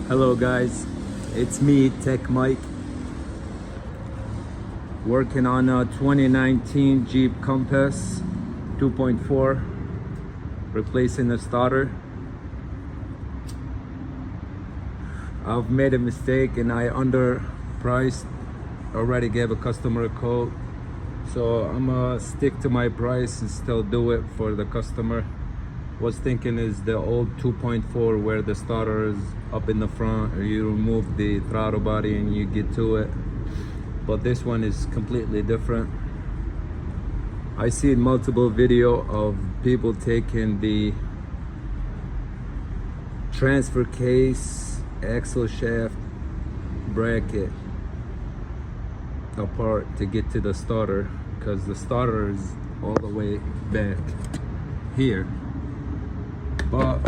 Hello guys, it's me, Tech Mike, working on a 2019 Jeep Compass 2.4, replacing the starter. I've made a mistake and I underpriced, already gave a customer a quote, so I'm gonna stick to my price and still do it for the customer. Was thinking is the old 2.4 where the starter is up in the front, or you remove the throttle body and you get to it, but this one is completely different. I see multiple video of people taking the transfer case, axle shaft, bracket apart to get to the starter, because the starter is all the way back here. But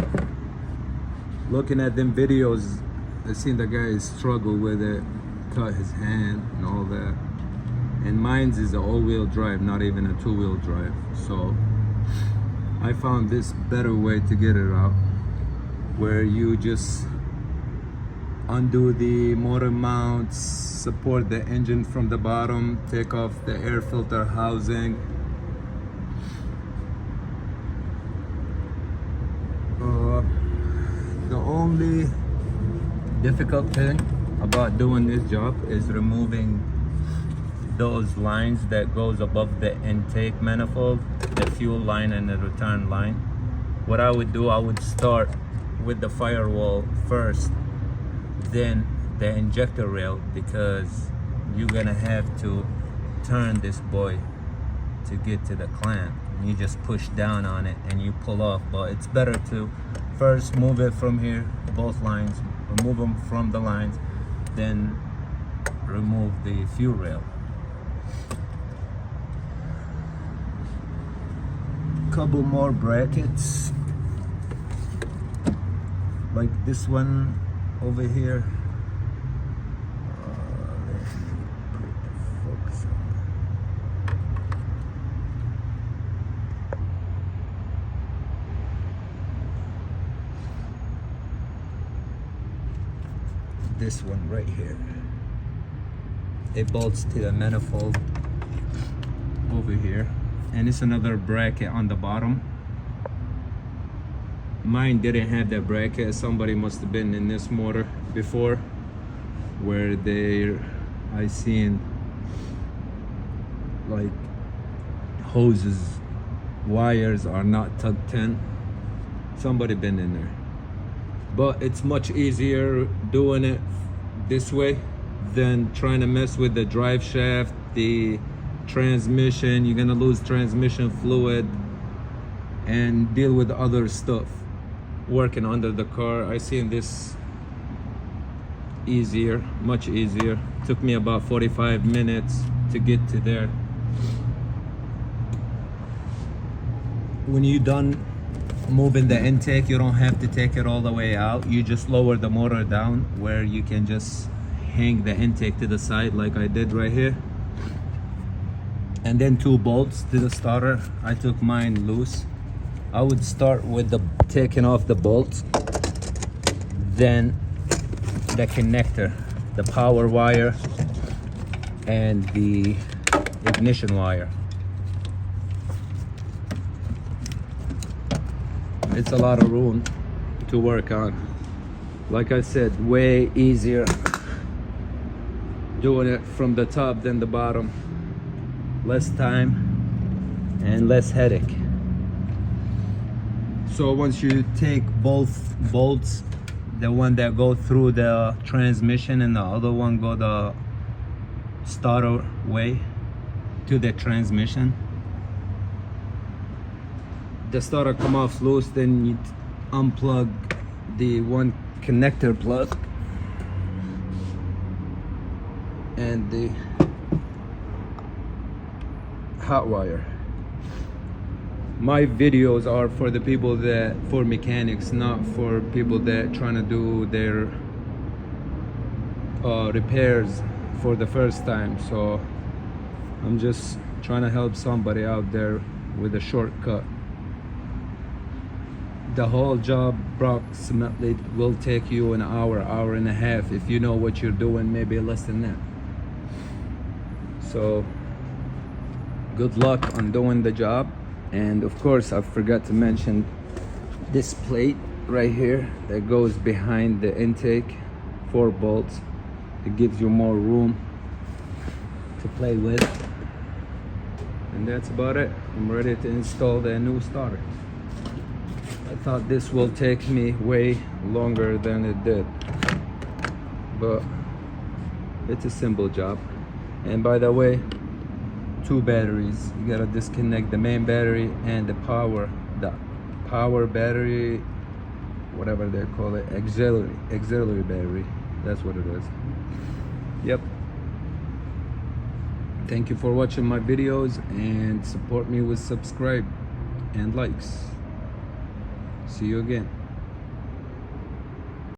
looking at them videos, I seen the guy struggle with it, cut his hand and all that. And mine's is an all-wheel drive, not even a two-wheel drive. So I found this better way to get it out, where you just undo the motor mounts, support the engine from the bottom, take off the air filter housing. The only difficult thing about doing this job is removing those lines that goes above the intake manifold, the fuel line and the return line. What I would do, I would start with the firewall first, then the injector rail, because you're gonna have to turn this boy to get to the clamp. You just push down on it and you pull off, but it's better to first move it from here, both lines, remove them from the lines, then remove the fuel rail. Couple more brackets like this one over here. This one right here, it bolts to the manifold over here, and it's another bracket on the bottom. Mine didn't have that bracket. Somebody must have been in this motor before, where I seen like hoses, wires are not tucked in. Somebody been in there. But it's much easier doing it this way than trying to mess with the drive shaft, the transmission. You're gonna lose transmission fluid and deal with other stuff working under the car. I seen this easier, much easier. Took me about 45 minutes to get to there. When you're done moving the intake, you don't have to take it all the way out. You just lower the motor down where you can just hang the intake to the side like I did right here, and then 2 bolts to the starter. I took mine loose. I would start with the taking off the bolts, then the connector, the power wire and the ignition wire. It's a lot of room to work on. Like I said, way easier doing it from the top than the bottom. Less time and less headache. So once you take both bolts, the one that go through the transmission and the other one go the starter way to the transmission, the starter come off loose, then you unplug the one connector plug and the hot wire. My videos are for the people for mechanics, not for people that trying to do their repairs for the first time. So I'm just trying to help somebody out there with a shortcut. The whole job approximately will take you an hour and a half if you know what you're doing, maybe less than that. So good luck on doing the job. And of course, I forgot to mention this plate right here that goes behind the intake, 4 bolts. It gives you more room to play with. And that's about it. I'm ready to install the new starter. I thought this will take me way longer than it did, but it's a simple job. And by the way, 2 batteries. You gotta disconnect the main battery and the power battery, whatever they call it, auxiliary battery. That's what it is. Yep. Thank you for watching my videos, and support me with subscribe and likes. See you again.